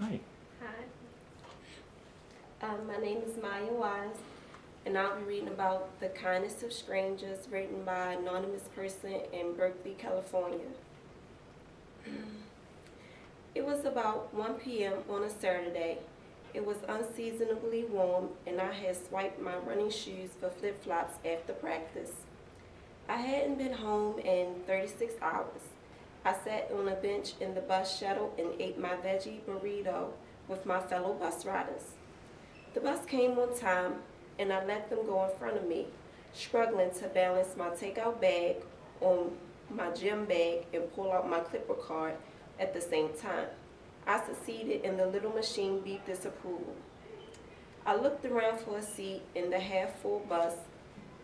Hi. Hi. My name is Maya Wise, and I'll be reading about The Kindness of Strangers, written by an anonymous person in Berkeley, California. It was about 1 p.m. on a Saturday. It was unseasonably warm, and I had swiped my running shoes for flip-flops after practice. I hadn't been home in 36 hours. I sat on a bench in the bus shuttle and ate my veggie burrito with my fellow bus riders. The bus came on time, and I let them go in front of me, struggling to balance my takeout bag on my gym bag and pull out my Clipper card at the same time. I succeeded, and the little machine beeped disapproval. I looked around for a seat in the half-full bus,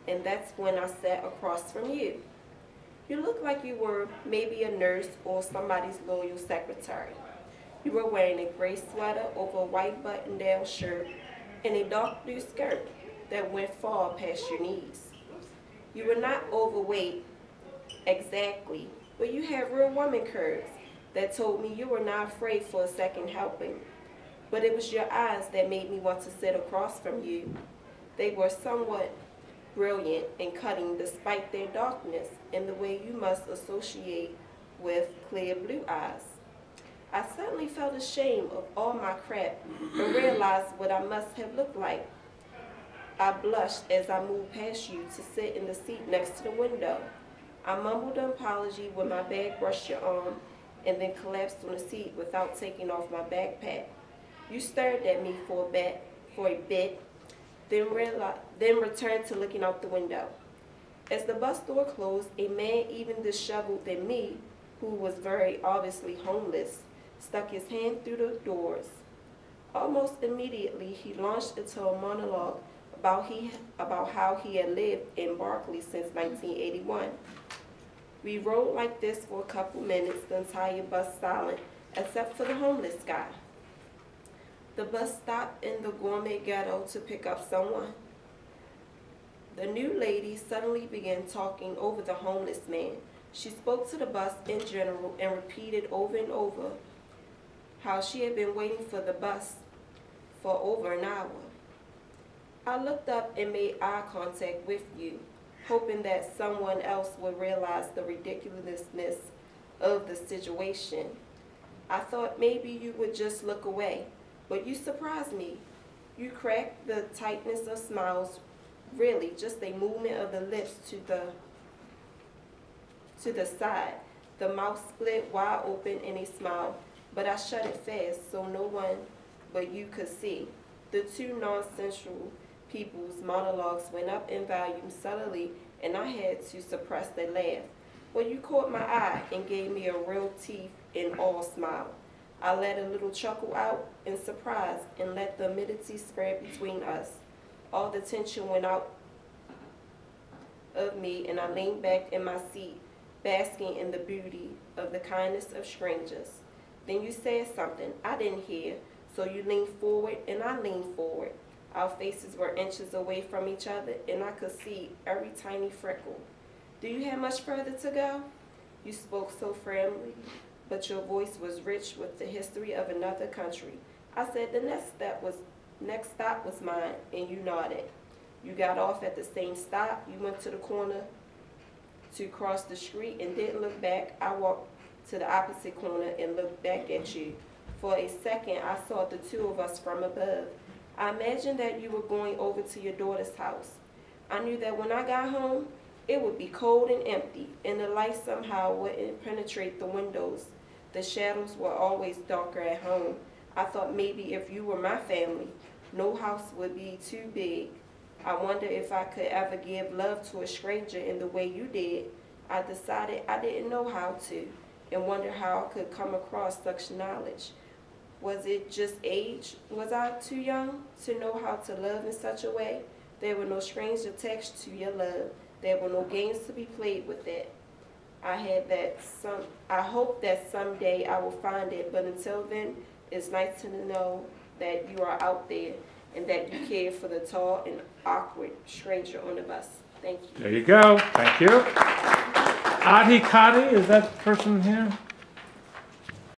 and that's when I sat across from you. You looked like you were maybe a nurse or somebody's loyal secretary. You were wearing a gray sweater over a white button-down shirt and a dark blue skirt that went far past your knees. You were not overweight exactly, but you had real woman curves that told me you were not afraid for a second helping. But it was your eyes that made me want to sit across from you. They were somewhat brilliant and cutting despite their darkness in the way you must associate with clear blue eyes. I suddenly felt ashamed of all my crap and realized what I must have looked like. I blushed as I moved past you to sit in the seat next to the window. I mumbled an apology when my bag brushed your arm and then collapsed on the seat without taking off my backpack. You stared at me for a bit, then returned to looking out the window. As the bus door closed, a man even disheveled than me, who was very obviously homeless, stuck his hand through the doors. Almost immediately, he launched into a monologue about how he had lived in Berkeley since 1981. We rode like this for a couple minutes, the entire bus silent, except for the homeless guy. The bus stopped in the gourmet ghetto to pick up someone. The new lady suddenly began talking over the homeless man. She spoke to the bus in general and repeated over and over how she had been waiting for the bus for over an hour. I looked up and made eye contact with you, hoping that someone else would realize the ridiculousness of the situation. I thought maybe you would just look away, but you surprised me. You cracked the tightness of smiles, really just a movement of the lips to the side. The mouth split wide open in a smile, but I shut it fast so no one but you could see. The two non-sensual people's monologues went up in volume subtly, and I had to suppress the laugh. Well, you caught my eye and gave me a real teeth and all smile. I let a little chuckle out in surprise and let the humidity spread between us. All the tension went out of me, and I leaned back in my seat, basking in the beauty of the kindness of strangers. Then you said something I didn't hear, so you leaned forward and I leaned forward. Our faces were inches away from each other, and I could see every tiny freckle. Do you have much further to go? You spoke so firmly, but your voice was rich with the history of another country. I said the next stop was mine, and you nodded. You got off at the same stop. You went to the corner to cross the street and didn't look back. I walked to the opposite corner and looked back at you. For a second, I saw the two of us from above. I imagined that you were going over to your daughter's house. I knew that when I got home, it would be cold and empty, and the light somehow wouldn't penetrate the windows. The shadows were always darker at home. I thought maybe if you were my family, no house would be too big. I wondered if I could ever give love to a stranger in the way you did. I decided I didn't know how to, and wondered how I could come across such knowledge. Was it just age? Was I too young to know how to love in such a way? There were no strings attached to your love. There were no games to be played with it. I hope that someday I will find it, but until then, it's nice to know that you are out there and that you care for the tall and awkward stranger on the bus. Thank you. There you go. Thank you. Adi Kadi, is that person here?